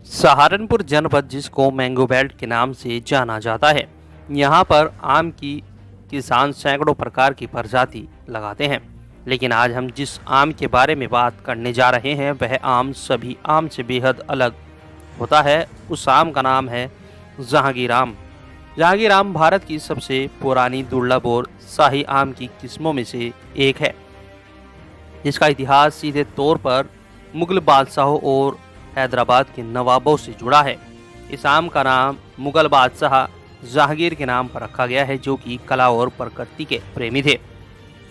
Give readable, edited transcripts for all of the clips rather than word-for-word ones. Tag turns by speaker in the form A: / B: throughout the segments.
A: सहारनपुर जनपद, जिसको mango belt के नाम से जाना जाता है, यहाँ पर आम की किसान सैकड़ों प्रकार की प्रजाति लगाते हैं। लेकिन आज हम जिस आम के बारे में बात करने जा रहे हैं, वह आम सभी आम से बेहद अलग होता है। उस आम का नाम है जहांगीर आम। जहांगीर आम भारत की सबसे पुरानी, दुर्लभ और शाही आम की किस्मों में से एक है, जिसका इतिहास सीधे तौर पर मुगल बादशाहों और हैदराबाद के नवाबों से जुड़ा है। इस आम का नाम मुगल बादशाह जहांगीर के नाम पर रखा गया है, जो कि कला और प्रकृति के प्रेमी थे।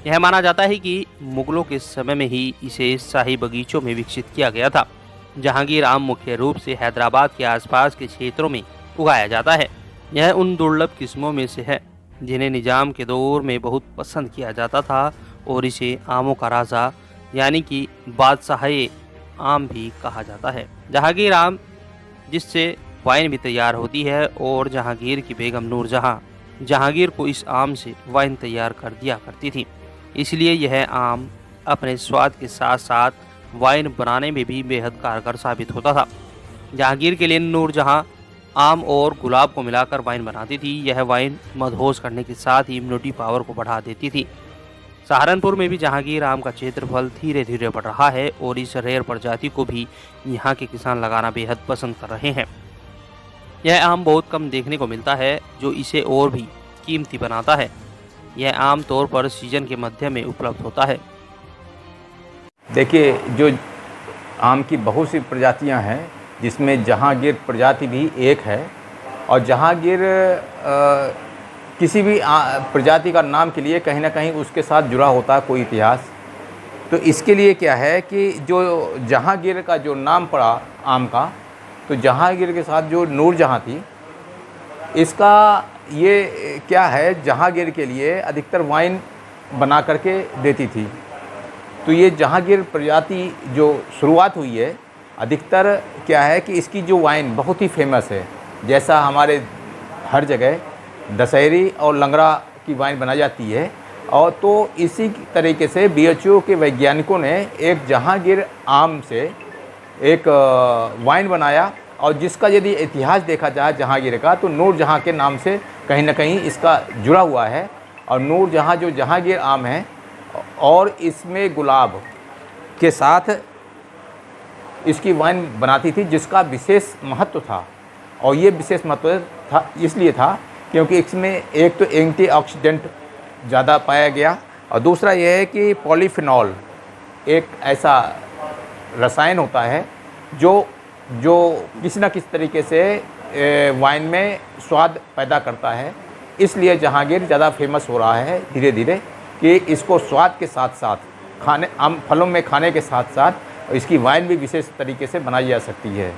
A: यह माना जाता है कि मुगलों के समय में ही इसे शाही बगीचों में विकसित किया गया था। जहांगीर आम मुख्य रूप से हैदराबाद के आसपास के क्षेत्रों में उगाया जाता है। यह उन दुर्लभ किस्मों में से है जिन्हें निजाम के दौर में बहुत पसंद किया जाता था, और इसे आमों का राजा यानी कि बादशाह आम भी कहा जाता है। जहांगीर आम, जिससे वाइन भी तैयार होती है, और जहांगीर की बेगम नूरजहां जहांगीर को इस आम से वाइन तैयार कर दिया करती थी। इसलिए यह आम अपने स्वाद के साथ साथ वाइन बनाने में भी बेहद कारगर साबित होता था। जहांगीर के लिए नूरजहां आम और गुलाब को मिलाकर वाइन बनाती थी। यह वाइन मदहोश करने के साथ ही इम्यूनिटी पावर को बढ़ा देती थी। सहारनपुर में भी जहांगीर आम का क्षेत्रफल धीरे धीरे बढ़ रहा है, और इस रेयर प्रजाति को भी यहाँ के किसान लगाना बेहद पसंद कर रहे हैं। यह आम बहुत कम देखने को मिलता है, जो इसे और भी कीमती बनाता है। यह आम तौर पर सीजन के मध्य में उपलब्ध होता है।
B: देखिए, जो आम की बहुत सी प्रजातियां हैं, जिसमें जहांगीर प्रजाति भी एक है। और जहांगीर किसी भी प्रजाति का नाम के लिए कहीं ना कहीं उसके साथ जुड़ा होता है कोई इतिहास। तो इसके लिए क्या है कि जो जहांगीर का जो नाम पड़ा आम का, तो जहांगीर के साथ जो नूरजहां थी, इसका ये क्या है, जहांगीर के लिए अधिकतर वाइन बना करके देती थी। तो ये जहांगीर प्रजाति जो शुरुआत हुई है, अधिकतर क्या है कि इसकी जो वाइन बहुत ही फेमस है। जैसा हमारे हर जगह दशहरी और लंगड़ा की वाइन बनाई जाती है, और तो इसी तरीके से बीएचयू के वैज्ञानिकों ने एक जहांगीर आम से एक वाइन बनाया, और जिसका यदि इतिहास देखा जाए जहांगीर का, तो नूरजहां के नाम से कहीं ना कहीं इसका जुड़ा हुआ है। और नूरजहां जो जहांगीर आम है, और इसमें गुलाब के साथ इसकी वाइन बनाती थी, जिसका विशेष महत्व था। और ये विशेष महत्व था इसलिए था क्योंकि इसमें एक तो एंटीऑक्सीडेंट ज़्यादा पाया गया, और दूसरा यह है कि पॉलीफिनॉल एक ऐसा रसायन होता है जो किसी न किसी तरीके से वाइन में स्वाद पैदा करता है। इसलिए जहांगीर ज़्यादा फेमस हो रहा है धीरे धीरे, कि इसको स्वाद के साथ साथ फलों में खाने के साथ साथ इसकी वाइन भी विशेष तरीके से बनाई जा सकती है।